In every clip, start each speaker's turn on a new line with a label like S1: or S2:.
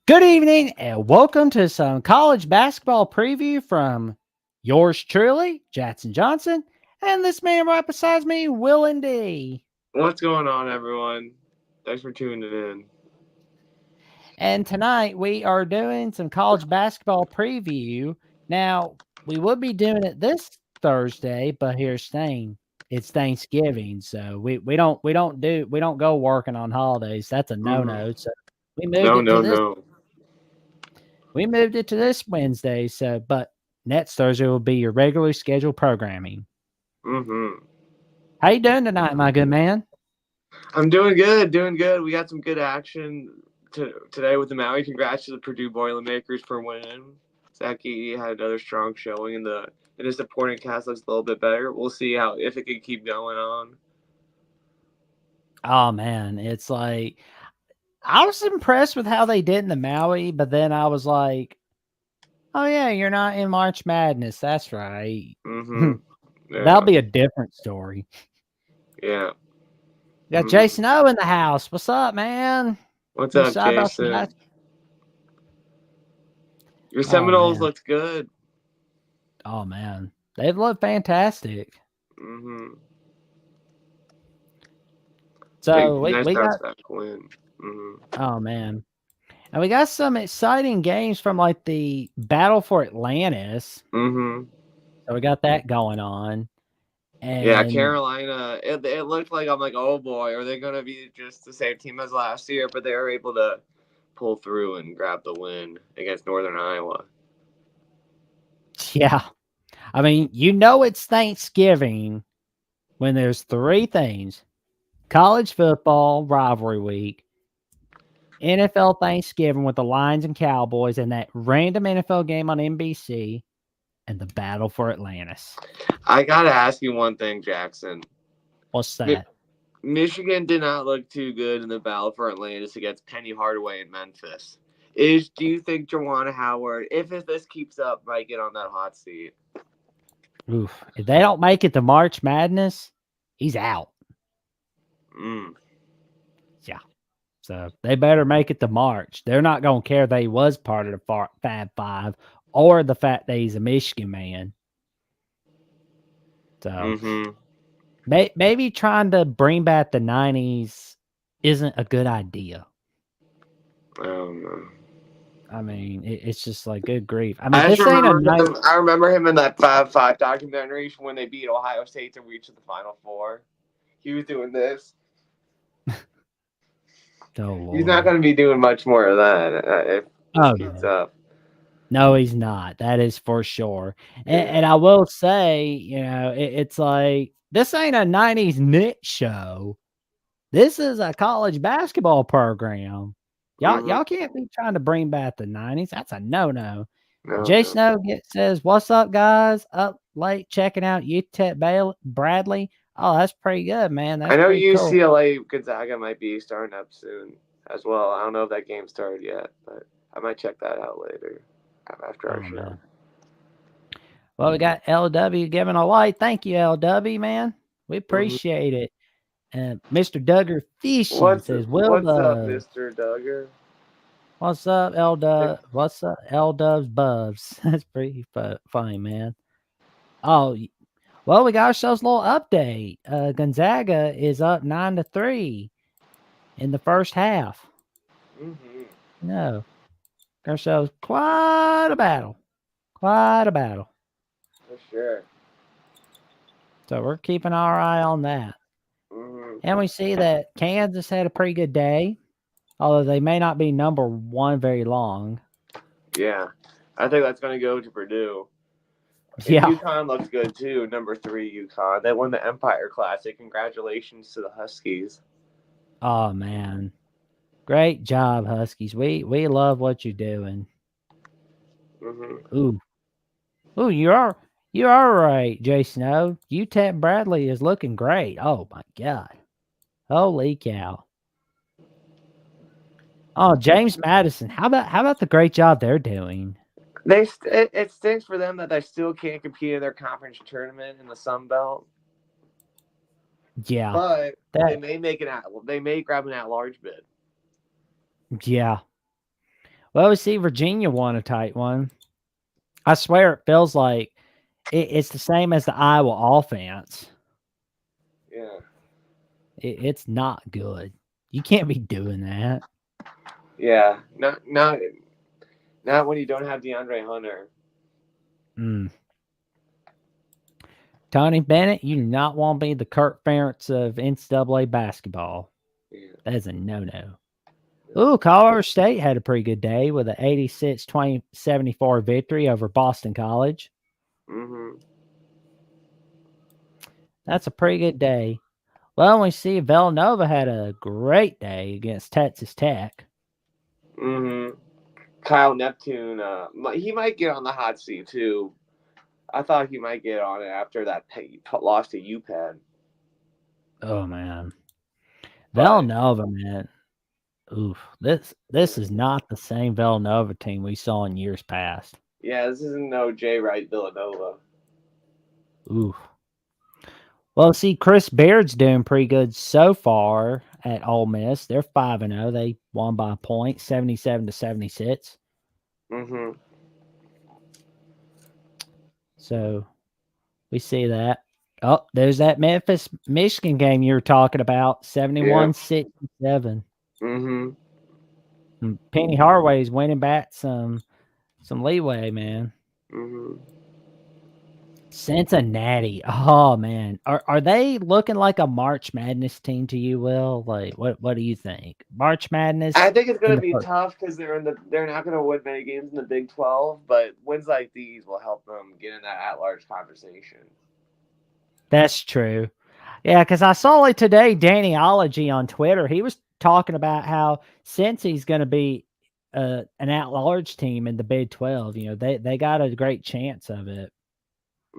S1: Good evening and welcome to some college basketball preview from yours truly, Jackson Johnson, and this man right beside me, Will and D.
S2: What's going on, everyone? Thanks for tuning in.
S1: And tonight we are doing some college basketball preview. Now, we would be doing it this Thursday, but here's thing. It's Thanksgiving, so we don't go working on holidays. That's a
S2: Mm-hmm.
S1: no-no. So we moved
S2: No,
S1: it to
S2: no,
S1: this
S2: no.
S1: Wednesday, but next Thursday will be your regularly scheduled programming.
S2: Mm-hmm.
S1: How you doing tonight, my good man?
S2: I'm doing good, doing good. We got some good action today with the Maui. Congrats to the Purdue Boilermakers for winning. Zach Edey had another strong showing, and his supporting cast looks a little bit better. We'll see how if it can keep going on.
S1: Oh man, it's like I was impressed with how they did in the Maui, but then I was like, "Oh yeah, you're not in March Madness. That's right.
S2: Mm-hmm.
S1: That'll
S2: Yeah.
S1: be a different story."
S2: Yeah.
S1: Got
S2: Mm-hmm.
S1: Jason O in the house. What's up, man?
S2: What's
S1: You
S2: up,
S1: excited about some
S2: Jason? Your
S1: Oh
S2: Seminoles
S1: man,
S2: looked good.
S1: oh man, they look fantastic.
S2: Mm-hmm. Big,
S1: So we
S2: nice
S1: we
S2: bounce
S1: got
S2: back win. Mm-hmm.
S1: oh man. And we got some exciting games from like the Battle for Atlantis.
S2: Mm-hmm.
S1: So we got that going on.
S2: Yeah,
S1: And
S2: Carolina. It looked like I'm like, oh boy, are they gonna be just the same team as last year? But they were able to pull through and grab the win against Northern Iowa.
S1: yeah, I mean, it's Thanksgiving when there's three things: college football rivalry week, NFL Thanksgiving with the Lions and Cowboys, and that random NFL game on NBC, and the Battle for Atlantis.
S2: I gotta ask you one thing, Jackson.
S1: What's
S2: Mi-
S1: that?
S2: Michigan did not look too good in the battle for Atlantis against Penny Hardaway in Memphis. Do you think Juwan Howard, if this keeps up, might get on that hot seat?
S1: Oof. If they don't make it to March Madness, he's out.
S2: Mm.
S1: Yeah. So they better make it to March. They're not going to care that he was part of the Fab Five or the fact that he's a Michigan man. So
S2: Mm-hmm.
S1: maybe trying to bring back the 90s isn't a good idea.
S2: I don't know.
S1: I mean, it's just like good grief. I mean,
S2: I just
S1: this ain't a
S2: remember
S1: night.
S2: him. I remember him in that 5-5 documentary when they beat Ohio State to reach the Final Four. He was doing this.
S1: Oh,
S2: He's not
S1: Lord.
S2: going to be doing much more of that if this
S1: Oh,
S2: keeps
S1: no.
S2: up.
S1: No, he's not. That is for sure. And
S2: Yeah.
S1: I will say, it's like this ain't a 90s Nick show. This is a college basketball program.
S2: Mm-hmm.
S1: Y'all can't be trying to bring back the 90s. That's a no-no.
S2: No,
S1: Jay
S2: no.
S1: Snow says, "What's up, guys? Up late checking out UTEP Bradley. Oh, that's pretty good, man.
S2: I
S1: That's
S2: know
S1: pretty cool."
S2: UCLA Gonzaga might be starting up soon as well. I don't know if that game started yet, but I might check that out later after our
S1: Oh,
S2: show.
S1: man. Well, we got LW giving a light. Thank you, LW, man. We
S2: Mm-hmm.
S1: appreciate it. And Mr. Duggar Fishing
S2: What's
S1: says, "Will
S2: what's up,
S1: the
S2: Mister Duggar?
S1: what's up, L Dub? What's up, L Dubs Bubs?" That's pretty funny, man. Oh, well, we got ourselves a little update. Gonzaga is up 9-3 in the first half.
S2: Mm-hmm.
S1: No, ourselves quite a battle, quite a battle.
S2: For sure.
S1: So we're keeping our eye on that.
S2: Mm-hmm.
S1: And we see that Kansas had a pretty good day, although they may not be number one very long.
S2: Yeah, I think that's going to go to Purdue. And
S1: Yeah.
S2: UConn looks good too. Number 3 UConn. They won the Empire Classic. Congratulations to the Huskies.
S1: Oh man. Great job, Huskies. We love what you're doing.
S2: Mm-hmm.
S1: Ooh. Ooh, you are right, Jason O. UTEP Bradley is looking great. Oh my god. Holy cow. Oh, James Madison. How about the great job they're doing?
S2: It stinks for them that they still can't compete in their conference tournament in the Sun Belt,
S1: Yeah.
S2: but
S1: That
S2: they may grab an at large bid.
S1: yeah. Well, we see Virginia won a tight one. I swear it feels like it's the same as the Iowa offense.
S2: Yeah.
S1: It's not good. You can't be doing that.
S2: Yeah. Not when you don't have DeAndre Hunter.
S1: Mm. Tony Bennett, you do not want to be the Kurt Ferentz of NCAA basketball.
S2: Yeah.
S1: That is a no-no. Ooh, Colorado State had a pretty good day with an 86-74 victory over Boston College.
S2: Mm-hmm.
S1: That's a pretty good day. Well, we see Villanova had a great day against Texas Tech.
S2: Mm-hmm. Kyle Neptune, he might get on the hot seat too. I thought he might get on it after that loss to UPenn.
S1: Oh man,
S2: But
S1: Villanova, man. Oof, this is not the same Villanova team we saw in years past.
S2: yeah, this isn't no Jay Wright Villanova.
S1: Oof. Well, see, Chris Baird's doing pretty good so far at Ole Miss. They're 5-0. They won by a point, 77-76.
S2: Mm-hmm.
S1: So we see that. Oh, there's that Memphis Michigan game you were talking about, 71-67.
S2: Mm-hmm.
S1: Penny Hardaway's winning back some leeway, man.
S2: Mm-hmm.
S1: Cincinnati. Oh man. Are they looking like a March Madness team to you, Will? Like what do you think? March Madness
S2: I think it's
S1: in
S2: gonna
S1: the
S2: be
S1: first.
S2: tough because they're not gonna win many games in the Big 12, but wins like these will help them get in that at-large conversation.
S1: That's true. Yeah, because I saw like today Dannyology on Twitter. He was talking about how since he's going to be an at-large team in the Big 12, you know, they got a great chance of it.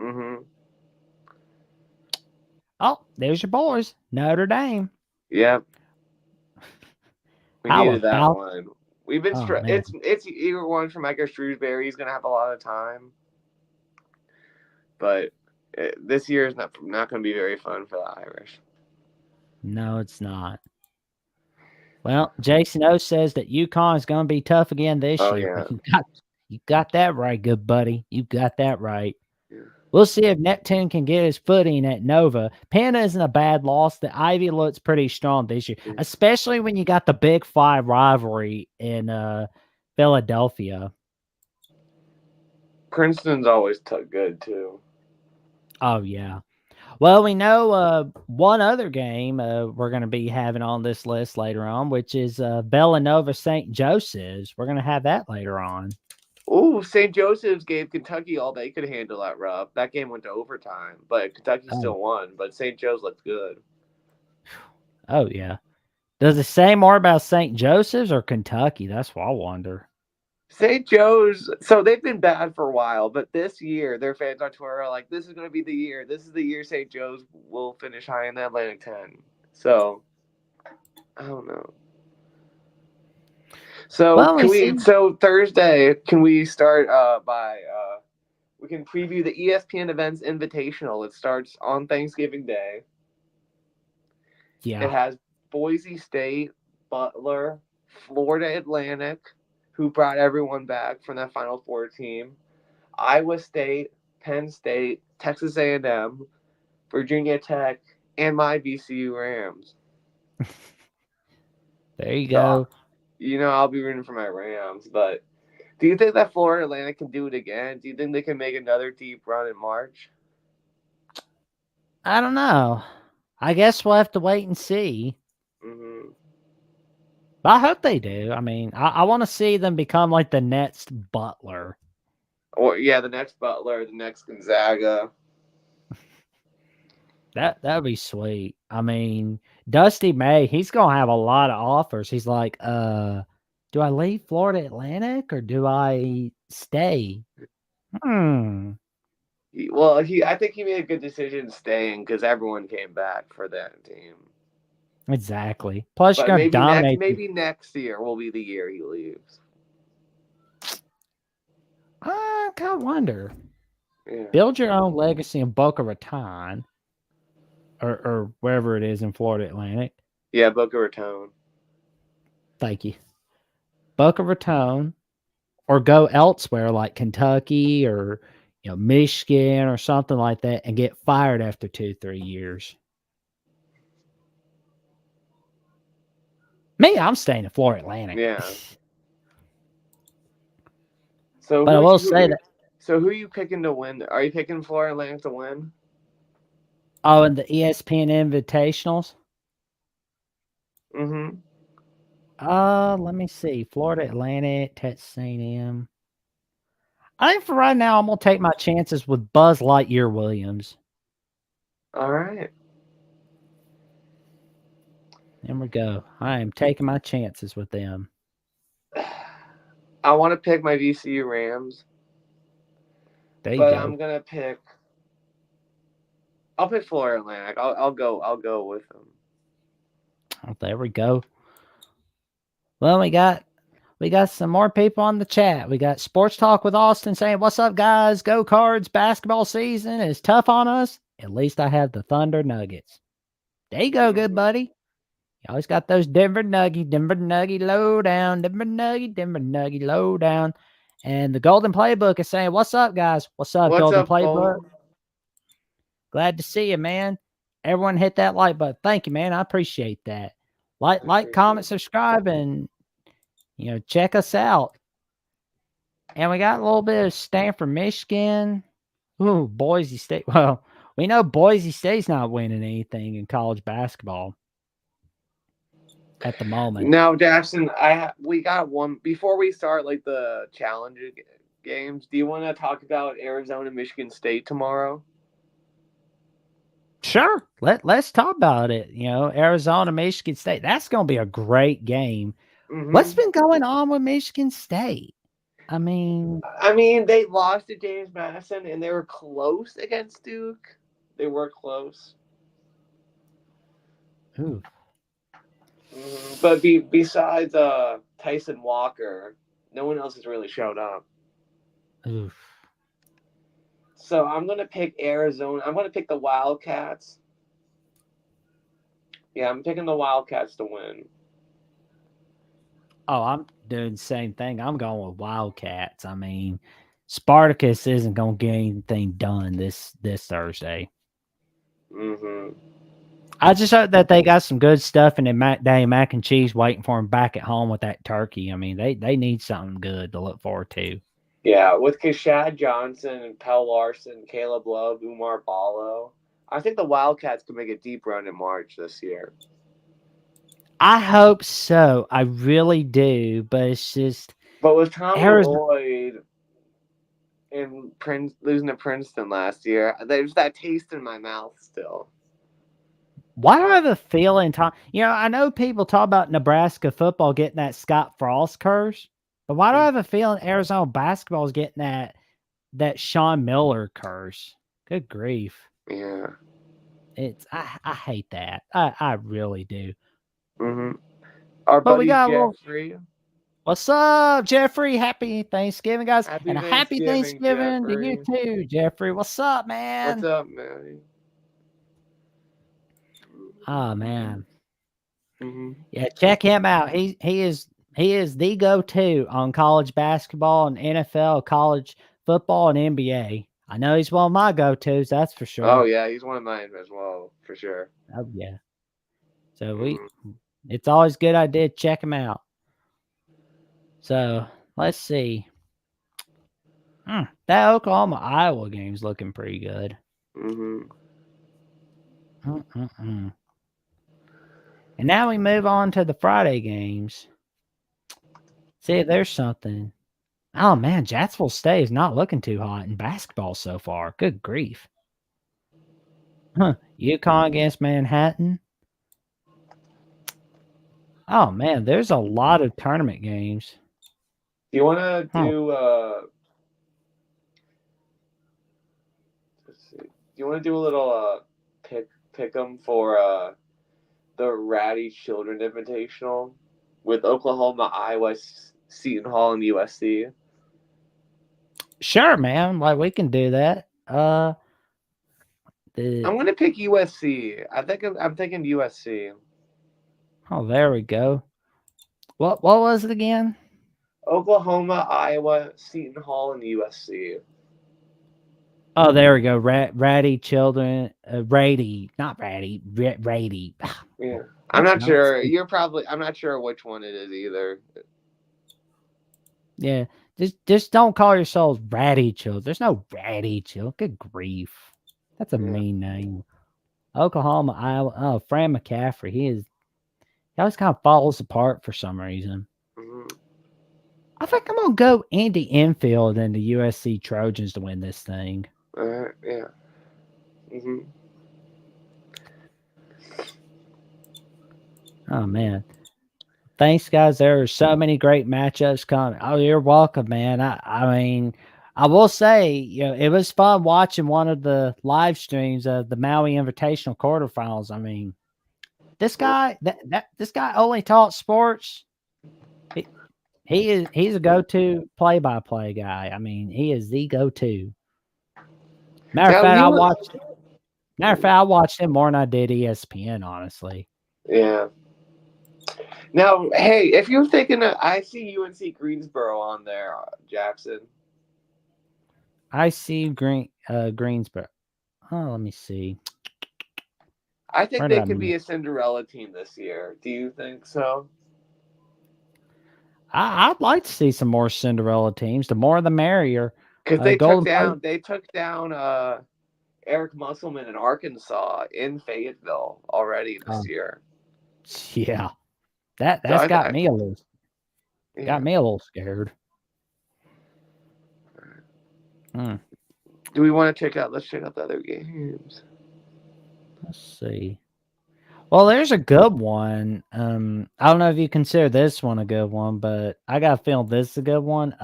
S2: Mm-hmm.
S1: Oh, there's your boys, Notre Dame.
S2: Yep. We
S1: How
S2: needed that
S1: about?
S2: one. We've been
S1: Oh man,
S2: it's either one for Micah Shrewsbury. He's gonna have a lot of time, but this year is not gonna be very fun for the Irish.
S1: no, it's not. Well, Jason O says that UConn is going to be tough again this
S2: Oh
S1: year.
S2: yeah.
S1: You got that right, good buddy. You got that right.
S2: Yeah.
S1: We'll see if Neptune can get his footing at Nova. Penn isn't a bad loss. The Ivy looks pretty strong this year, especially when you got the Big Five rivalry in Philadelphia.
S2: Princeton's always good too.
S1: Oh, yeah. Well, we know one other game we're going to be having on this list later on, which is Villanova St. Joseph's. We're going to have that later on.
S2: Ooh, St. Joseph's gave Kentucky all they could handle that rough. That game went to overtime, but Kentucky still won. But St. Joe's looked good.
S1: Oh, yeah. Does it say more about St. Joseph's or Kentucky? That's what I wonder.
S2: St. Joe's, so they've been bad for a while, but this year their fans on Twitter are like, this is going to be the year. This is the year St. Joe's will finish high in the Atlantic 10. So, I don't know. So
S1: Well,
S2: so Thursday, can we start we can preview the ESPN Events Invitational. It starts on Thanksgiving Day.
S1: Yeah.
S2: It has Boise State, Butler, Florida Atlantic, who brought everyone back from that Final Four team, Iowa State, Penn State, Texas A&M, Virginia Tech, and my VCU Rams.
S1: There you go.
S2: You know, I'll be rooting for my Rams, but do you think that Florida Atlantic can do it again? Do you think they can make another deep run in March?
S1: I don't know. I guess we'll have to wait and see.
S2: Mm-hmm.
S1: But I hope they do. I mean, I want to see them become like the next Butler.
S2: Or yeah, the next Butler, the next Gonzaga.
S1: That'd be sweet. I mean, Dusty May, he's gonna have a lot of offers. He's like, do I leave Florida Atlantic or do I stay?
S2: I think he made a good decision staying because everyone came back for that team.
S1: Exactly. Plus,
S2: but
S1: you're gonna dominate.
S2: Maybe next year will be the year he leaves.
S1: I kind of wonder.
S2: Yeah.
S1: Build your own legacy in Boca Raton, or wherever it is in Florida Atlantic.
S2: Yeah, Boca Raton.
S1: Thank you. Boca Raton. or go elsewhere like Kentucky or Michigan or something like that and get fired after 2-3 years. Me, I'm staying in Florida Atlantic.
S2: Yeah. So
S1: But I will say that.
S2: So who are you picking to win? Are you picking Florida Atlantic to win?
S1: Oh, and the ESPN Invitationals.
S2: Mm-hmm.
S1: Let me see. Florida Atlantic, Texas A&M. I think for right now, I'm gonna take my chances with Buzz Lightyear Williams.
S2: All right.
S1: There we go. I am taking my chances with them.
S2: I want to pick my VCU Rams.
S1: There you
S2: But
S1: go.
S2: I'm gonna pick. I'll pick Florida Atlantic. I'll go with them.
S1: Oh, there we go. Well, we got some more people on the chat. We got Sports Talk with Austin saying, "What's up, guys? Go Cards! Basketball season is tough on us. At least I have the Thunder Nuggets." There you go, good buddy. You always got those Denver Nugget lowdown, Denver Nugget lowdown. And the Golden Playbook is saying, "What's up, guys? What's up, Golden Playbook?
S2: Cole?
S1: Glad to see you, man. Everyone hit that like button. Thank you, man. I appreciate that. Like, comment, subscribe, and check us out. And we got a little bit of Stanford, Michigan. Ooh, Boise State. Well, we know Boise State's not winning anything in college basketball at the moment.
S2: Now, Jackson, we got one before we start like the challenger games. Do you want to talk about Arizona, Michigan State tomorrow?
S1: Sure. Let's talk about it. Arizona, Michigan State. That's going to be a great game. Mm-hmm. What's been going on with Michigan State? I mean,
S2: they lost to James Madison, and they were close against Duke. They were close.
S1: Ooh.
S2: But besides Tyson Walker, no one else has really showed up.
S1: Oof.
S2: So I'm going to pick Arizona. I'm going to pick the Wildcats. Yeah, I'm picking the Wildcats to win.
S1: Oh, I'm doing the same thing. I'm going with Wildcats. I mean, Spartacus isn't going to get anything done this Thursday.
S2: Mm-hmm.
S1: I just hope that they got some good stuff in their mac and cheese waiting for them back at home with that turkey. I mean, they need something good to look forward to.
S2: Yeah, with Kashad Johnson and Pell Larson, Caleb Love, Umar Ballo, I think the Wildcats could make a deep run in March this year.
S1: I hope so. I really do, but it's just.
S2: But with Tommy Lloyd and losing to Princeton last year, there's that taste in my mouth still.
S1: Why do I have a feeling, Tom? I know people talk about Nebraska football getting that Scott Frost curse, but why do I have a feeling Arizona basketball is getting that Sean Miller curse? Good grief!
S2: Yeah,
S1: I hate that. I really do.
S2: Mm-hmm. Our buddy Jeffrey.
S1: What's up, Jeffrey? Happy Thanksgiving, guys, and a happy Thanksgiving
S2: Jeffrey.
S1: to you too, Jeffrey. What's up, man?
S2: What's up, man?
S1: Oh man.
S2: Mm-hmm.
S1: Yeah, check him out. He is the go-to on college basketball and NFL, college football, and NBA. I know he's one of my go-tos, that's for sure.
S2: Oh yeah, he's one of mine as well, for sure.
S1: Oh yeah. So it's always a good idea to check him out. So let's see. That Oklahoma-Iowa game's looking pretty good.
S2: Mm-hmm.
S1: And now we move on to the Friday games. See if there's something. Oh, man, Jacksonville State is not looking too hot in basketball so far. Good grief. UConn against Manhattan. Oh, man, there's a lot of tournament games.
S2: Do you want to do let's see. Do you want to do a little pick 'em for the Ratty Children Invitational with Oklahoma, Iowa, Seton Hall, and USC?
S1: Sure, man. Like, we can do that.
S2: I'm gonna pick USC. I'm thinking USC.
S1: Oh, there we go. What was it again?
S2: Oklahoma, Iowa, Seton Hall, and USC.
S1: Oh, there we go. Ratty children. Rady, not Ratty. Rady.
S2: Yeah, I'm not sure. I'm not sure which one it is either.
S1: Yeah, just don't call yourselves Ratty children. There's no Ratty children. Good grief, that's a mean name. Oklahoma, Iowa. Oh, Fran McCaffrey. He always kind of falls apart for some reason.
S2: Mm-hmm.
S1: I think I'm gonna go Andy Enfield and the USC Trojans to win this thing.
S2: Yeah. Mm-hmm.
S1: Oh man. Thanks, guys. There are so many great matchups coming. Oh, you're welcome, man. I mean, I will say, it was fun watching one of the live streams of the Maui Invitational quarterfinals. I mean, this guy, this guy only taught sports. He's a go-to play-by-play guy. I mean, he is the go-to. Matter of fact, I watched him more than I did ESPN, honestly.
S2: Yeah. Now, hey, if you're thinking I see UNC Greensboro on there, Jackson.
S1: I see Greensboro. Oh, let me see.
S2: I think they could be a Cinderella team this year. Do you think so?
S1: I'd like to see some more Cinderella teams. The more, the merrier.
S2: Because they took down Eric Musselman in Arkansas in Fayetteville already this year.
S1: Yeah, that's got me a little scared.
S2: Do we want to check out? Let's check out the other games.
S1: Let's see. Well, there's a good one. I don't know if you consider this one a good one, but I got a feeling this is a good one.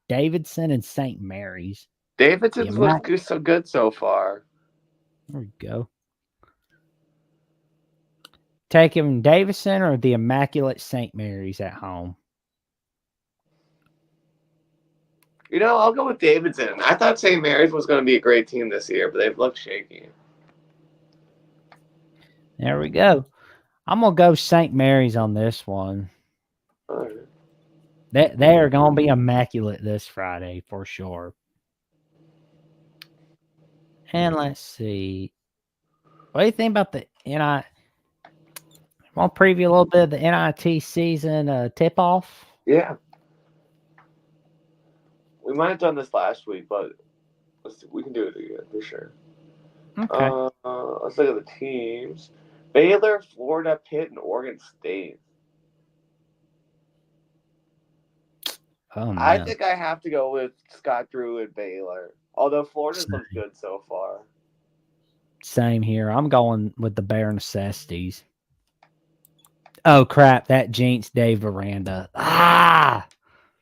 S1: Davidson and St. Mary's.
S2: Davidson's looked so good so far.
S1: There we go. Taking Davidson or the Immaculate St. Mary's at home?
S2: I'll go with Davidson. I thought St. Mary's was going to be a great team this year, but they've looked shaky.
S1: There we go. I'm going to go St. Mary's on this one.
S2: All right.
S1: They are going to be immaculate this Friday for sure. And let's see. What do you think about the NIT? Want to preview a little bit of the NIT season tip-off?
S2: Yeah. We might have done this last week, but we can do it again for sure.
S1: Okay.
S2: Let's look at the teams. Baylor, Florida, Pitt, and Oregon State.
S1: Oh, man.
S2: I think I have to go with Scott Drew and Baylor. Although Florida's looked good so far.
S1: Same here. I'm going with the bare necessities. Oh, crap. That jinxed Dave Veranda.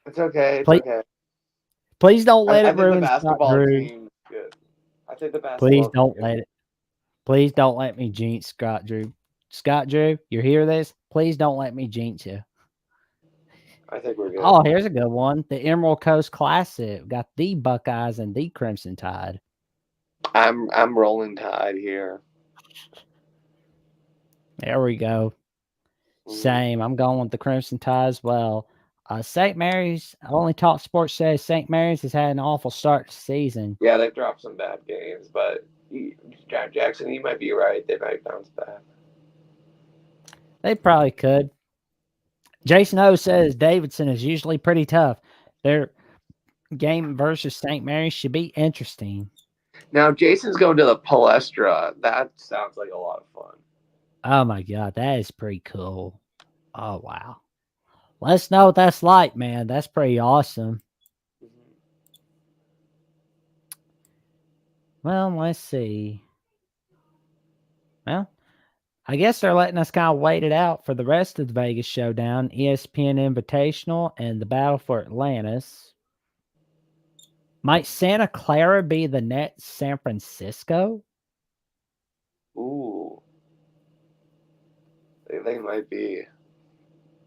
S2: It's okay. It's okay.
S1: Please don't let it ruin
S2: the basketball
S1: Scott Drew.
S2: team. Good. I think the basketball
S1: Please don't let me jinx Scott Drew. Scott Drew, you hear this? Please don't let me jinx you.
S2: I think we're good.
S1: Oh, here's a good one. The Emerald Coast Classic. Got the Buckeyes and the Crimson Tide.
S2: I'm rolling Tide here.
S1: There we go. Same. I'm going with the Crimson Tide as well. St. Mary's, Only Talk Sports says St. Mary's has had an awful start to the season.
S2: Yeah, they've dropped some bad games, but Jackson, you might be right. They might bounce back.
S1: They probably could. Jason O says Davidson is usually pretty tough. Their game versus St. Mary's should be interesting.
S2: Now, Jason's going to the Palestra. That sounds like a lot of fun.
S1: Oh, my God. That is pretty cool. Oh, wow. Let us know what that's like, man. That's pretty awesome. Well, let's see. Well, I guess they're letting us kind of wait it out for the rest of the Vegas Showdown, ESPN Invitational, and the Battle for Atlantis. Might Santa Clara be the next San Francisco?
S2: Ooh. They might be.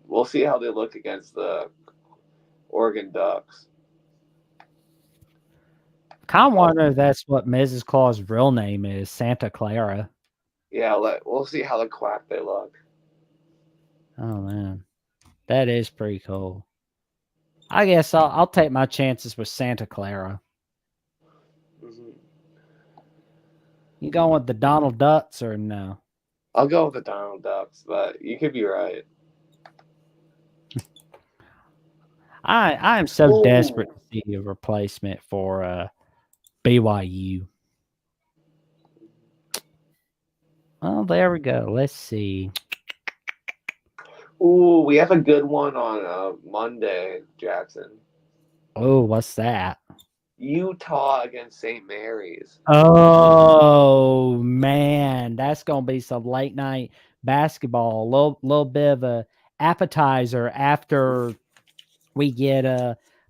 S2: We'll see how they look against the Oregon Ducks.
S1: Kind of wonder if that's what Mrs. Claus' real name is, Santa Clara.
S2: Yeah, we'll see how the Quack they look.
S1: Oh, man. That is pretty cool. I guess I'll take my chances with Santa Clara.
S2: Mhm.
S1: You going with the Donald Ducks or no?
S2: I'll go with the Donald Ducks, but you could be right.
S1: I am so desperate
S2: Ooh.
S1: to see a replacement for BYU. Oh, there we go. Let's see.
S2: Ooh, we have a good one on Monday, Jackson.
S1: Oh, what's that?
S2: Utah against St. Mary's.
S1: Oh man, that's gonna be some late night basketball. Little bit of a appetizer after we get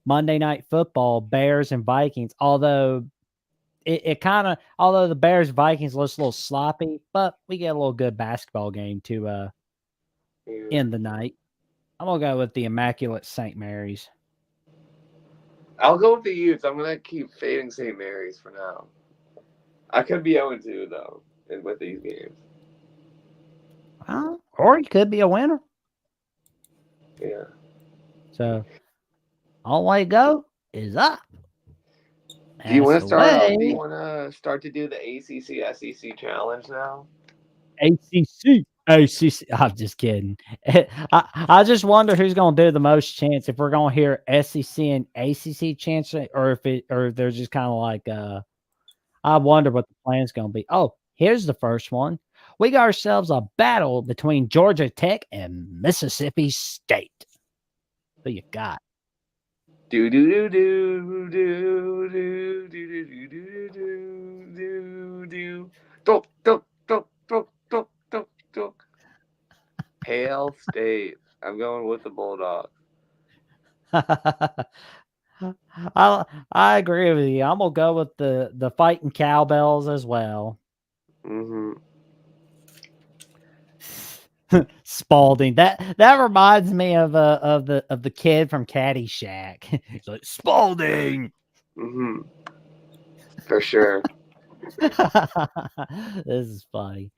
S1: Monday night football, Bears and Vikings. Although it kind of although the Bears Vikings looks a little sloppy, but we get a little good basketball game to
S2: Yeah.
S1: end the night. I'm gonna go with the Immaculate St. Mary's.
S2: I'll go with the Utes. I'm gonna keep fading St. Mary's for now. I could be 0-2 though with these games.
S1: Or it could be a winner.
S2: Yeah.
S1: So all way go is up.
S2: Do you want
S1: That's
S2: to
S1: the
S2: start off? Do you
S1: way.
S2: want to start to do the ACC SEC challenge now?
S1: ACC. ACC. I'm just kidding. I just wonder who's going to do the most chance if we're going to hear SEC and ACC chance, or if they're just kind of like I wonder what the plan's going to be. Oh, here's the first one. We got ourselves a battle between Georgia Tech and Mississippi State. Who you got?
S2: Do do do do do do do do do do do do. Tok tok tok tok tok tok tok. Hail State. I'm going with the Bulldogs.
S1: I agree with you. I'm gonna go with the fighting cowbells as well.
S2: Mm-hmm.
S1: Spalding. That reminds me of the kid from Caddyshack. He's like Spalding.
S2: Mm-hmm. For sure.
S1: This is funny.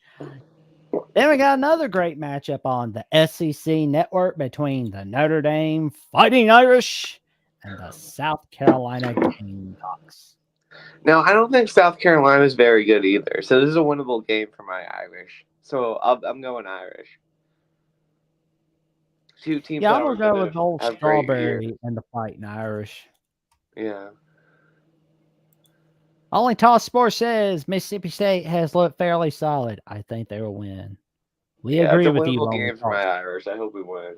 S1: Then we got another great matchup on the SEC network between the Notre Dame Fighting Irish and the South Carolina Gamecocks.
S2: Now, I don't think South Carolina is very good either. So this is a winnable game for my Irish. So I'm going Irish. Two teams
S1: Yeah,
S2: that
S1: I'm
S2: are
S1: gonna go
S2: going
S1: with old
S2: to have great years.
S1: Strawberry and the Fighting Irish.
S2: Yeah.
S1: Only Toss Sports says Mississippi State has looked fairly solid. I think they will win. We
S2: Yeah, it's
S1: agree
S2: a
S1: with you,
S2: winnable
S1: Only
S2: game for my
S1: Toss.
S2: Irish. I hope we win.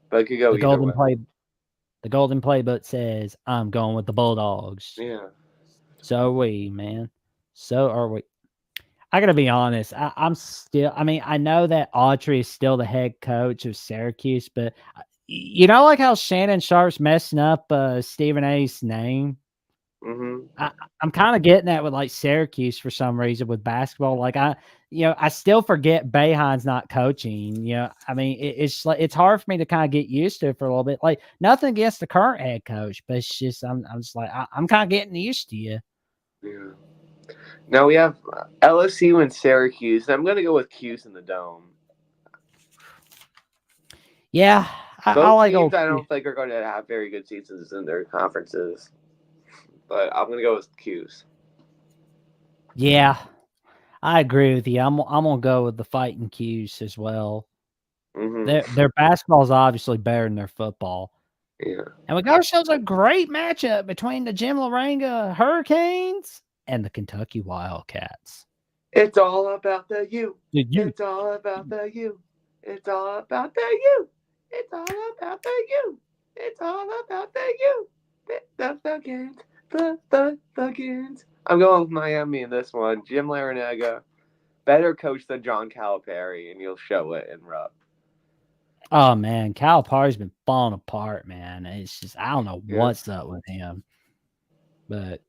S2: But it could go
S1: The
S2: either
S1: golden
S2: way.
S1: play, the golden playbook says I'm going with the Bulldogs.
S2: Yeah.
S1: So are we, man. So are we. I gotta be honest. I'm still. I mean, I know that Autry is still the head coach of Syracuse, but you know, like how Shannon Sharp's messing up Stephen A's name.
S2: Mm-hmm.
S1: I'm kind of getting that with like Syracuse for some reason with basketball. Like I still forget Boeheim's not coaching. I mean, it's like it's hard for me to kind of get used to it for a little bit. Like nothing against the current head coach, but it's just I'm just like I'm kind of getting used to you.
S2: Yeah. Now we have LSU and Syracuse. I'm going to go with Cuse in the Dome.
S1: Yeah, I
S2: Both
S1: like
S2: teams
S1: old.
S2: I don't think are going to have very good seasons in their conferences. But I'm going to go with Cuse.
S1: Yeah, I agree with you. I'm gonna go with the Fighting Cuse as well.
S2: Mm-hmm.
S1: Their basketball is obviously better than their football.
S2: Yeah.
S1: And we got ourselves a great matchup between the Jim Loranga Hurricanes and the Kentucky Wildcats.
S2: It's all about the U.
S1: You.
S2: It's all about the U. It's all about the U. It's all about the U. It's all about the U. The Thuggins. The Thuggins. I'm going with Miami in this one. Jim Larinaga, better coach than John Calipari, and you'll show it in Rupp.
S1: Oh man, Calipari's been falling apart, man. It's just I don't know what's up with him, but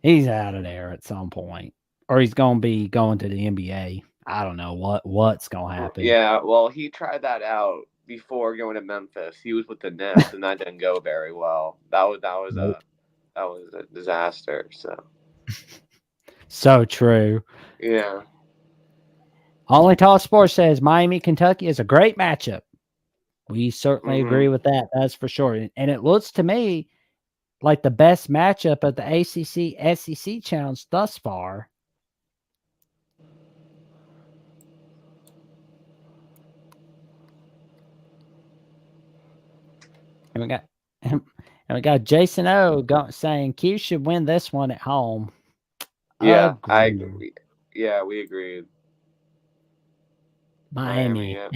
S1: he's out of there at some point, or he's gonna be going to the NBA. I don't know what's gonna happen.
S2: Yeah, well, he tried that out before going to Memphis. He was with the Nets, and that didn't go very well. That was a disaster.
S1: So true.
S2: Yeah.
S1: Only Tall Sports says Miami, Kentucky is a great matchup. We certainly agree with that. That's for sure. And it looks to me like the best matchup of the ACC SEC challenge thus far. And we got Jason O saying Q should win this one at home.
S2: Yeah, I
S1: Agreed.
S2: agree. Yeah, we agreed.
S1: Miami.
S2: Yeah.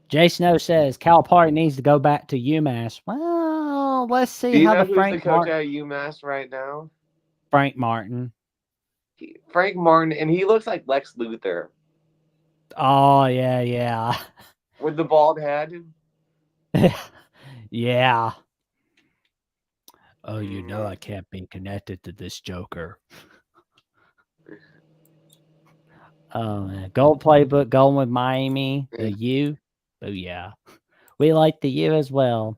S1: Jason O says Calipari needs to go back to UMass. Well, let's see
S2: Do you
S1: how
S2: know
S1: the
S2: who's the coach at UMass right now?
S1: Frank Martin.
S2: Frank Martin, and he looks like Lex Luthor
S1: Oh yeah.
S2: with the bald head.
S1: Yeah. Oh, you know I can't be connected to this Joker. Oh man. Gold playbook going with Miami. The U. Oh yeah. We like the U as well.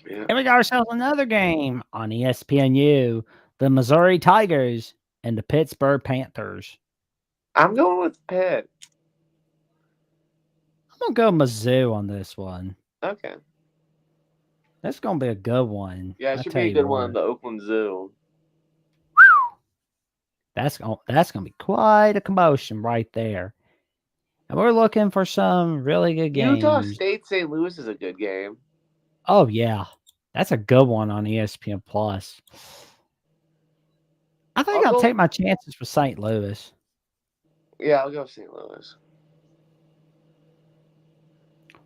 S2: Yeah.
S1: And we got ourselves another game on ESPNU. The Missouri Tigers and the Pittsburgh Panthers.
S2: I'm going with Pitt.
S1: I'm going to go Mizzou on this one.
S2: Okay.
S1: That's going to be a good one.
S2: Yeah, it should be a good one. The Oakland Zoo.
S1: That's going to be quite a commotion right there. And we're looking for some really good games.
S2: Utah State St. Louis is a good game.
S1: Oh yeah, that's a good one on ESPN Plus. I think I'll take my chances with St. Louis.
S2: Yeah, I'll go St. Louis.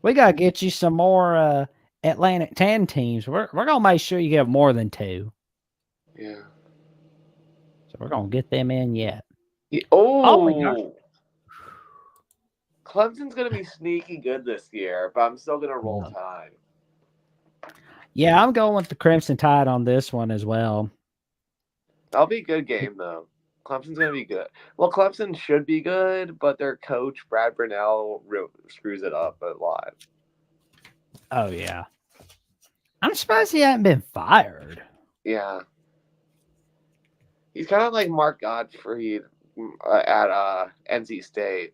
S1: We gotta get you some more Atlantic 10 teams. We're gonna make sure you get more than 2.
S2: Yeah.
S1: So we're gonna get them in yet.
S2: Yeah. Oh, Clemson's gonna be sneaky good this year, but I'm still gonna roll Tide.
S1: Yeah, I'm going with the Crimson Tide on this one as well.
S2: That'll be a good game though. Clemson's gonna be good. Well, Clemson should be good, but their coach Brad Brunell screws it up a lot.
S1: Oh yeah, I'm surprised he hasn't been fired.
S2: Yeah, he's kind of like Mark Godfrey at NC State.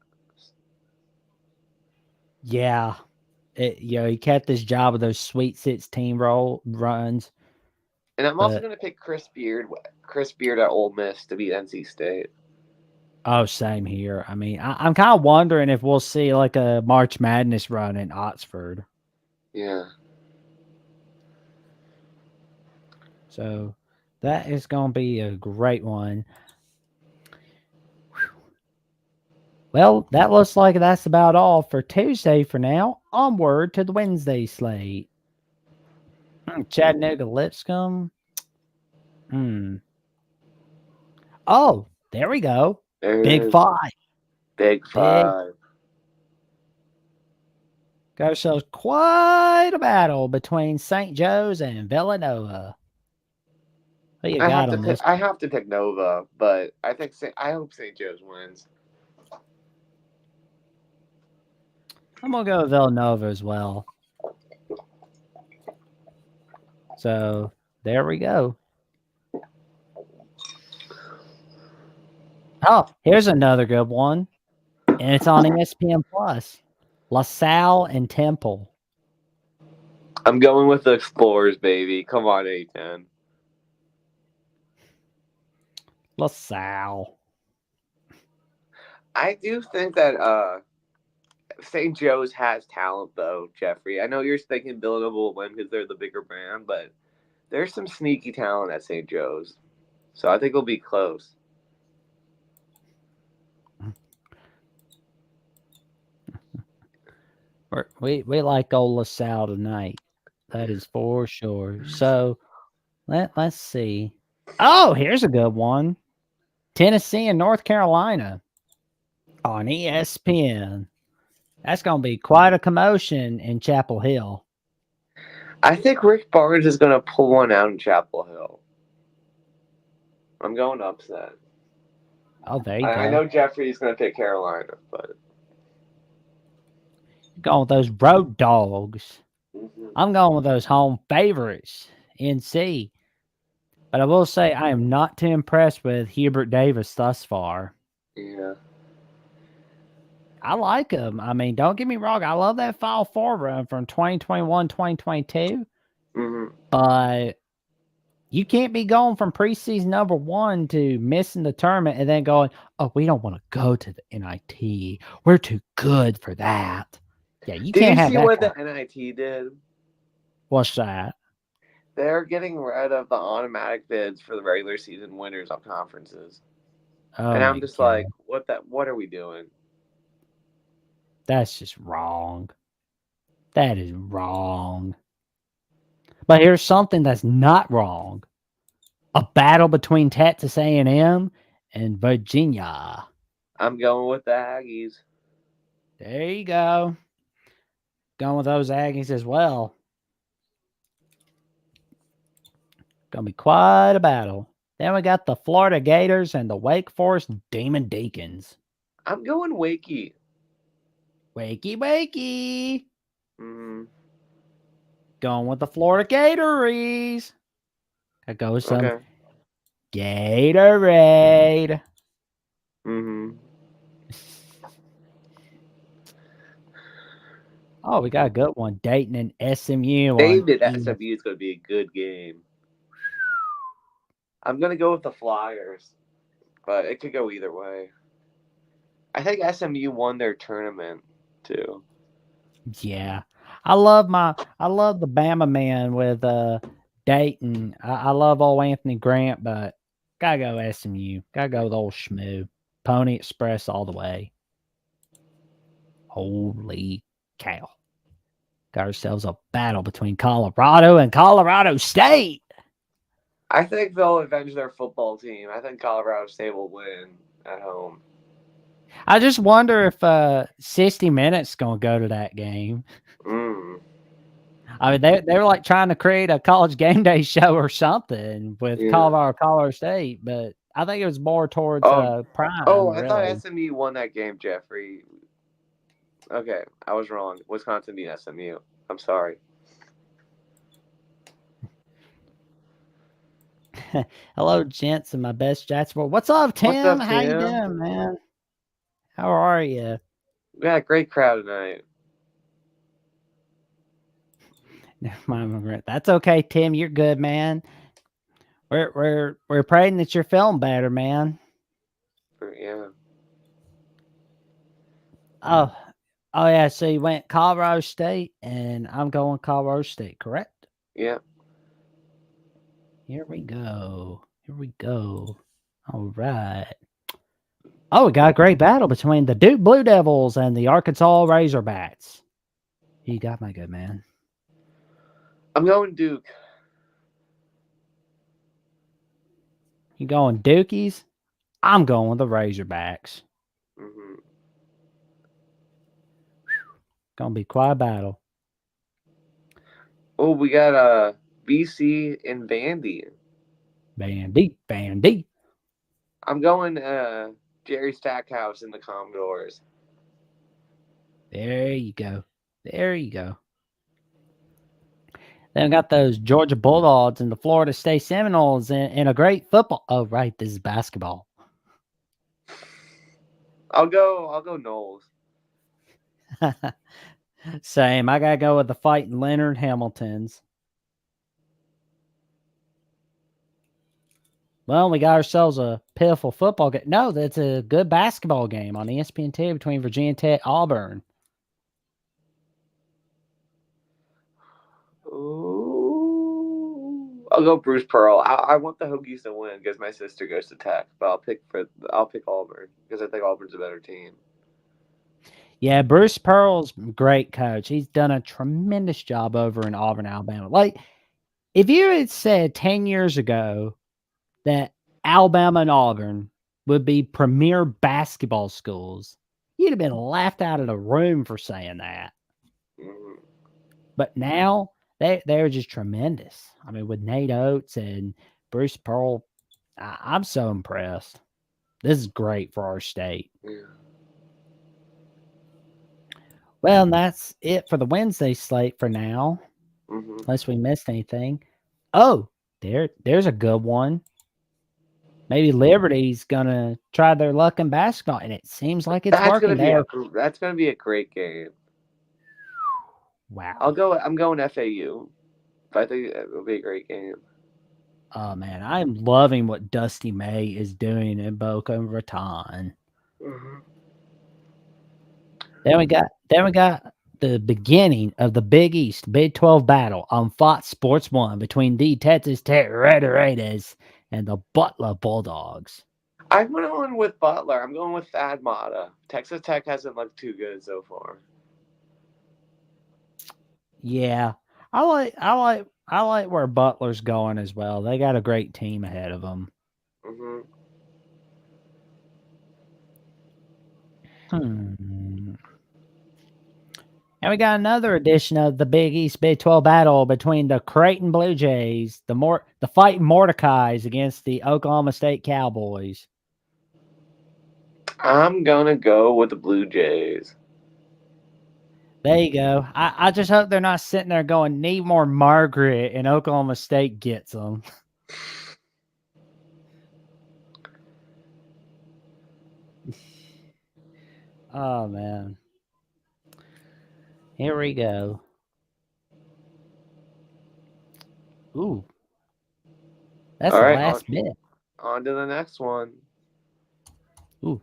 S1: Yeah, he kept his job with those Sweet 16 runs.
S2: And I'm also going to pick Chris Beard at Ole Miss to beat NC State.
S1: Oh, same here. I mean, I'm kind of wondering if we'll see like a March Madness run in Oxford.
S2: Yeah.
S1: So that is going to be a great one. Well, that looks like that's about all for Tuesday for now. Onward to the Wednesday slate. Chattanooga Lipscomb. Oh, there we go. Big 5.
S2: Big 5.
S1: Got ourselves quite a battle between St. Joe's and Villanova. What you got on this?
S2: I have to pick Nova, but I hope St. Joe's wins.
S1: I'm going to go with Villanova as well. So, there we go. Oh, here's another good one. And it's on ESPN Plus. LaSalle and Temple.
S2: I'm going with the Explorers, baby. Come on, A10.
S1: LaSalle.
S2: I do think that St. Joe's has talent, though, Jeffrey. I know you're thinking Villanova will win because they're the bigger brand, but there's some sneaky talent at St. Joe's. So I think it'll be close.
S1: We like old LaSalle tonight. That is for sure. So let's see. Oh, here's a good one. Tennessee and North Carolina on ESPN. That's going to be quite a commotion in Chapel Hill.
S2: I think Rick Barnes is going to pull one out in Chapel Hill. I'm going upset.
S1: Oh, there you go.
S2: I know Jeffrey's going to pick Carolina, but
S1: going with those road dogs. I'm going with those home favorites, NC. But I will say I am not too impressed with Hubert Davis thus far.
S2: Yeah.
S1: I like him. I mean, don't get me wrong. I love that Final Four run from 2021, 2022.
S2: Mm-hmm.
S1: But you can't be going from preseason number 1 to missing the tournament and then going, oh, we don't want to go to the NIT. We're too good for that. Yeah, you
S2: Did
S1: can't
S2: you
S1: have
S2: see
S1: that.
S2: what the NIT did?
S1: What's that?
S2: They're getting rid of the automatic bids for the regular season winners of conferences.
S1: Oh
S2: And I'm
S1: my
S2: just
S1: God.
S2: like, what are we doing?
S1: That's just wrong. That is wrong. But here's something that's not wrong. A battle between Texas A&M and Virginia.
S2: I'm going with the Aggies.
S1: There you go. Going with those Aggies as well. Gonna be quite a battle. Then we got the Florida Gators and the Wake Forest Demon Deacons.
S2: I'm going Wakey.
S1: Wakey, wakey.
S2: Mm-hmm.
S1: Going with the Florida Gatories. I go with some
S2: Okay.
S1: Gatorade.
S2: Mm-hmm.
S1: Oh, we got a good one. Dayton and SMU.
S2: David SMU is going to be a good game. I'm going to go with the Flyers, but it could go either way. I think SMU won their tournament too.
S1: Yeah. I love the Bama man with Dayton. I love old Anthony Grant, but gotta go SMU. Gotta go with old Schmoo. Pony Express all the way. Holy cow. Got ourselves a battle between Colorado and Colorado State.
S2: I think they'll avenge their football team. I think Colorado State will win at home.
S1: I just wonder if 60 Minutes gonna go to that game.
S2: Mm.
S1: I mean, they were like trying to create a college game day show or something with
S2: Yeah.
S1: Colorado State, but I think it was more towards Prime.
S2: Oh, I
S1: really.
S2: thought SMU won that game, Jeffrey. Okay, I was wrong. Wisconsin beat SMU. I'm sorry.
S1: Hello, gents, and my best Jacksonville. What's up, Tim?
S2: What's up,
S1: How you
S2: Tim?
S1: doing, man? How are you?
S2: We got a great crowd tonight.
S1: Never mind. That's okay, Tim. You're good, man. We're praying that you're feeling better, man.
S2: Yeah.
S1: Oh yeah. So you went Colorado State, and I'm going Colorado State, correct?
S2: Yeah.
S1: Here we go. Here we go. All right. Oh, we got a great battle between the Duke Blue Devils and the Arkansas Razorbacks. You got my good man.
S2: I'm going Duke.
S1: You going Dukies? I'm going with the Razorbacks.
S2: Mm-hmm.
S1: Gonna be quite a battle.
S2: Oh, we got BC and Vandy.
S1: Vandy.
S2: I'm going Jerry Stackhouse and the Commodores.
S1: There you go. There you go. Then we got those Georgia Bulldogs and the Florida State Seminoles in a great football. Oh, right. This is basketball.
S2: I'll go Knowles.
S1: Same. I gotta go with the Fighting Leonard Hamiltons. Well, we got ourselves a pitiful football game. No, that's a good basketball game on ESPN2 between Virginia Tech and Auburn.
S2: Ooh. I'll go Bruce Pearl. I want the Hokies to win because my sister goes to Tech, but I'll pick Auburn because I think Auburn's a better team.
S1: Yeah, Bruce Pearl's a great coach. He's done a tremendous job over in Auburn, Alabama. Like, if you had said 10 years ago that Alabama and Auburn would be premier basketball schools, you'd have been laughed out of the room for saying that.
S2: Mm-hmm.
S1: But now they're just tremendous. I mean, with Nate Oates and Bruce Pearl, I'm so impressed. This is great for our state.
S2: Yeah.
S1: Well, and that's it for the Wednesday slate for now.
S2: Mm-hmm.
S1: Unless we missed anything. Oh, there's a good one. maybe Liberty's gonna try their luck in basketball, and it seems like it's
S2: That's
S1: working
S2: gonna be
S1: there.
S2: that's gonna be a great game.
S1: Wow.
S2: I'm going FAU. I think it will be a great game.
S1: Oh man, I'm loving what Dusty May is doing in Boca Raton.
S2: Mm-hmm.
S1: Then we got the beginning of the Big East Big 12 battle on Fox Sports 1 between the Texas Tech Red Raiders and the Butler Bulldogs.
S2: I'm going with Butler. I'm going with Thad Matta. Texas Tech hasn't looked too good so far.
S1: Yeah. I like where Butler's going as well. They got a great team ahead of them.
S2: Mm-hmm.
S1: And we got another edition of the Big East Big 12 battle between the Creighton Blue Jays, the Fighting Mordecais against the Oklahoma State Cowboys.
S2: I'm gonna go with the Blue Jays.
S1: There you go. I just hope they're not sitting there going, need more Margaret, and Oklahoma State gets them. Oh, man. Here we go. Ooh. That's
S2: All
S1: the
S2: right,
S1: last bit.
S2: On to the next one.
S1: Ooh.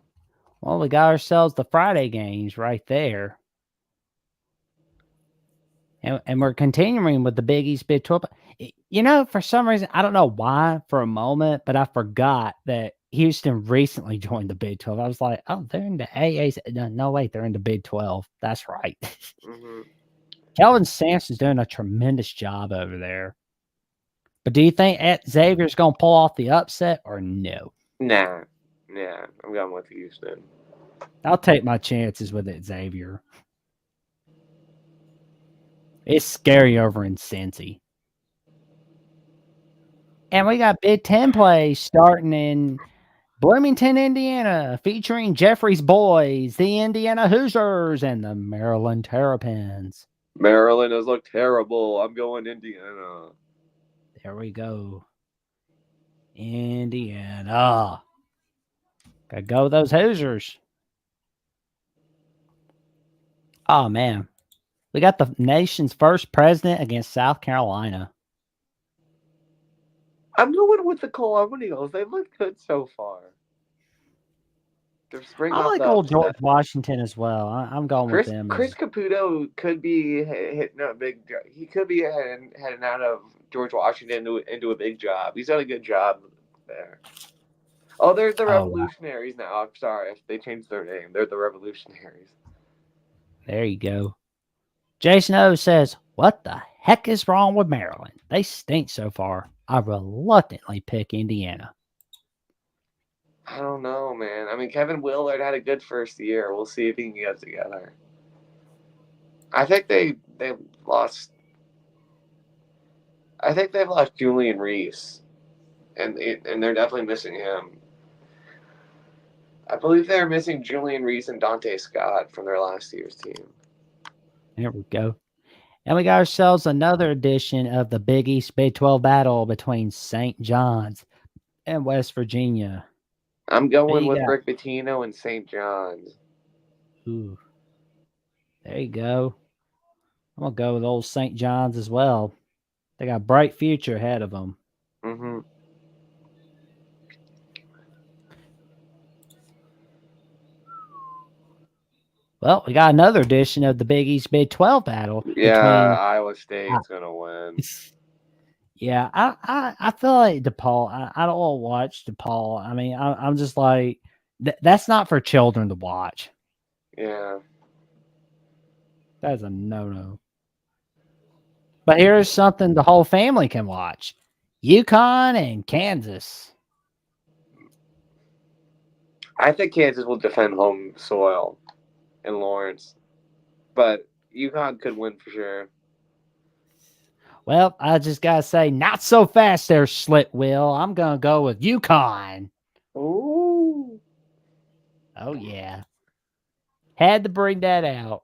S1: Well, we got ourselves the Friday games right there. And we're continuing with the Big East Big 12. You know, for some reason, I don't know why for a moment, but I forgot that Houston recently joined the Big 12. I was like, oh, they're in the AAC. No, wait, they're in the Big 12. That's right.
S2: Mm-hmm.
S1: Kelvin Sampson's doing a tremendous job over there. But do you think Xavier's going to pull off the upset or no?
S2: Nah, I'm going with Houston.
S1: I'll take my chances with it, Xavier. It's scary over in Cincy. And we got Big Ten play starting in Bloomington, Indiana, featuring Jeffrey's boys, the Indiana Hoosiers, and the Maryland Terrapins.
S2: Maryland has looked terrible. I'm going Indiana.
S1: There we go. Indiana. Gotta go with those Hoosiers. Oh, man. We got the nation's first president against South Carolina.
S2: I'm going with the Columbus Eagles. They look good so far. They're springing
S1: I
S2: off
S1: like
S2: the
S1: old
S2: upset.
S1: George Washington as well. I'm going with them.
S2: Chris Caputo could be hitting a big. He could be heading out of George Washington into a big job. He's done a good job there. Oh, they're the Revolutionaries now. I'm sorry if they changed their name. They're the Revolutionaries.
S1: There you go. Jason O says, what the heck is wrong with Maryland? They stink so far. I reluctantly pick Indiana.
S2: I don't know, man. I mean, Kevin Willard had a good first year. We'll see if he can get it together. I think they lost. I think they've lost Julian Reese, and they're definitely missing him. I believe they're missing Julian Reese and Dante Scott from their last year's team.
S1: There we go. And we got ourselves another edition of the Big East Big 12 battle between St. John's and West Virginia.
S2: I'm going with Rick Pitino and St. John's.
S1: Ooh. There you go. I'm going to go with old St. John's as well. They got a bright future ahead of them.
S2: Mm-hmm.
S1: Well, we got another edition of the Big East Big 12 battle.
S2: Yeah, Iowa State's going to win.
S1: Yeah, I feel like DePaul. I don't want to watch DePaul. I mean, I'm just like, that's not for children to watch.
S2: Yeah.
S1: That's a no-no. But here's something the whole family can watch. UConn and Kansas.
S2: I think Kansas will defend home soil in Lawrence. But UConn could win for sure.
S1: Well, I just got to say, not so fast there, Slit Will. I'm going to go with UConn.
S2: Ooh.
S1: Oh, yeah. Had to bring that out.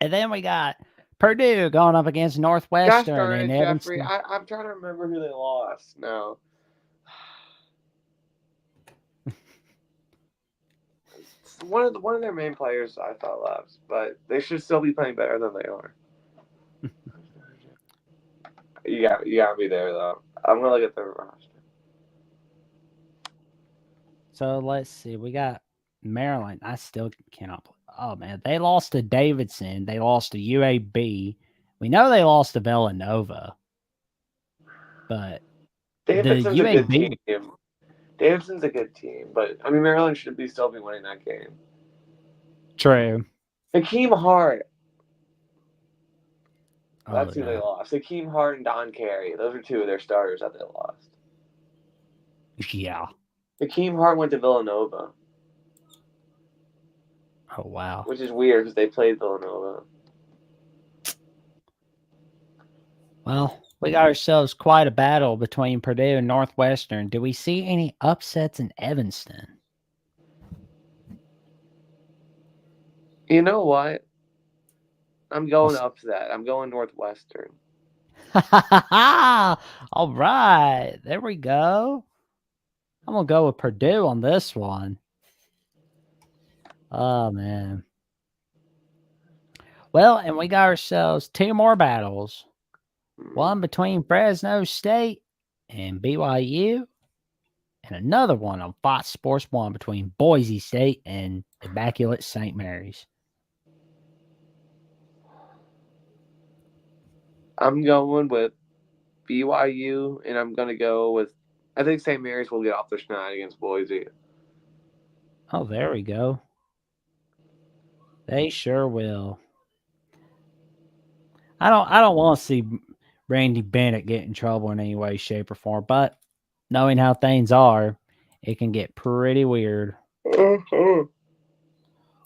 S1: And then we got Purdue going up against Northwestern.
S2: Gosh darn it,
S1: and
S2: Jeffrey. I'm trying to remember who they lost now. one of their main players I thought left, but they should still be playing better than they are. You got me there though. I'm gonna look at their roster.
S1: So let's see. We got Maryland. I still cannot believe. Oh man, they lost to Davidson. They lost to UAB. We know they lost to Villanova, but
S2: Davidson's
S1: the
S2: a good
S1: UAB.
S2: team. Davidson's a good team, but I mean Maryland should still be winning that game.
S1: True.
S2: Hakeem Hart. That's
S1: Oh,
S2: who they
S1: no.
S2: lost. Hakeem Hart and Don Carey. Those are two of their starters that they lost.
S1: Yeah.
S2: Hakeem Hart went to Villanova,
S1: Oh wow.
S2: which is weird because they played Villanova.
S1: Well, we got ourselves quite a battle between Purdue and Northwestern. Do we see any upsets in Evanston?
S2: You know what? I'm going upset. I'm going Northwestern.
S1: All right. There we go. I'm going to go with Purdue on this one. Oh, man. Well, and we got ourselves two more battles. One between Fresno State and BYU, and another one on Fox Sports 1 between Boise State and Immaculate St. Mary's.
S2: I'm going with BYU, and I'm going to go with. I think St. Mary's will get off their schneid against Boise.
S1: Oh, there we go. They sure will. I don't want to see Randy Bennett get in trouble in any way, shape, or form, but knowing how things are, it can get pretty weird. Well,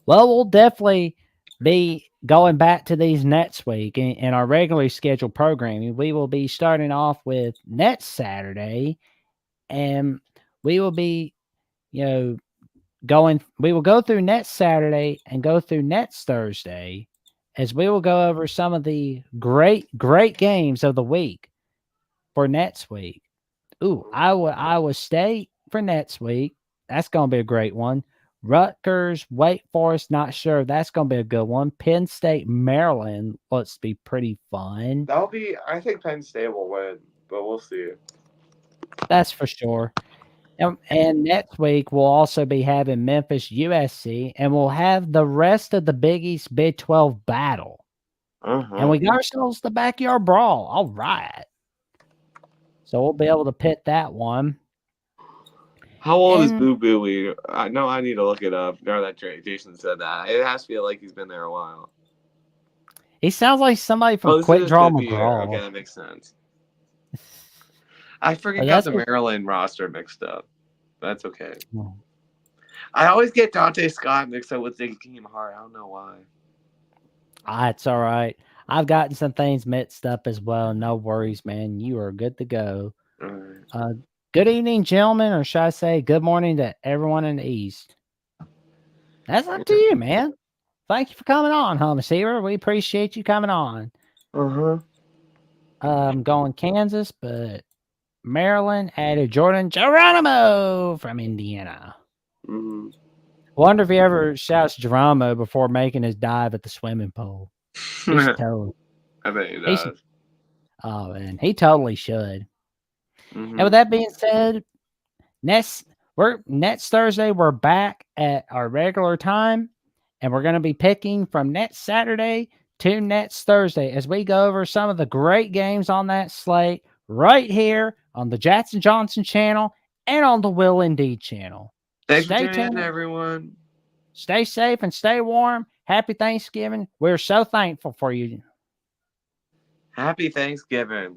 S1: we'll definitely be going back to these next week in our regularly scheduled programming. We will be starting off with next Saturday, and we will be, we will go through next Saturday and go through next Thursday, as we will go over some of the great games of the week for next week. Ooh, Iowa State for next week. That's going to be a great one. Rutgers, Wake Forest, not sure. That's going to be a good one. Penn State, Maryland looks to be pretty fun.
S2: I think Penn State will win, but we'll see.
S1: That's for sure. And next week, we'll also be having Memphis, USC, and we'll have the rest of the Big East Big 12 battle. And we got ourselves the backyard brawl. All right. So we'll be able to pit that one.
S2: How old is Boo Booey? I know I need to look it up. Now that Jason said that, it has to feel like he's been there a while.
S1: He sounds like somebody from Quick Draw McGraw.
S2: Okay, that makes sense. I got the Maryland roster mixed up. That's okay. I always get Dante Scott mixed up with Hakeem Hart. I don't know why.
S1: It's all right. I've gotten some things mixed up as well. No worries, man. You are good to go.
S2: All right.
S1: Good evening, gentlemen, or should I say good morning to everyone in the East. That's up to you, man. Thank you for coming on, home receiver. We appreciate you coming on. I'm going Kansas, but Maryland added Jordan Geronimo from Indiana. Wonder if he ever shouts Geronimo before making his dive at the swimming pool. He's totally.
S2: I bet he does.
S1: Oh man, he totally should. And with that being said, next Thursday we're back at our regular time, and we're going to be picking from next Saturday to next Thursday as we go over some of the great games on that slate right here on the Jackson Johnson channel and on the Will Indeed channel.
S2: Thanks for tuning in, everyone.
S1: Stay safe and stay warm. Happy Thanksgiving. We're so thankful for you.
S2: Happy Thanksgiving.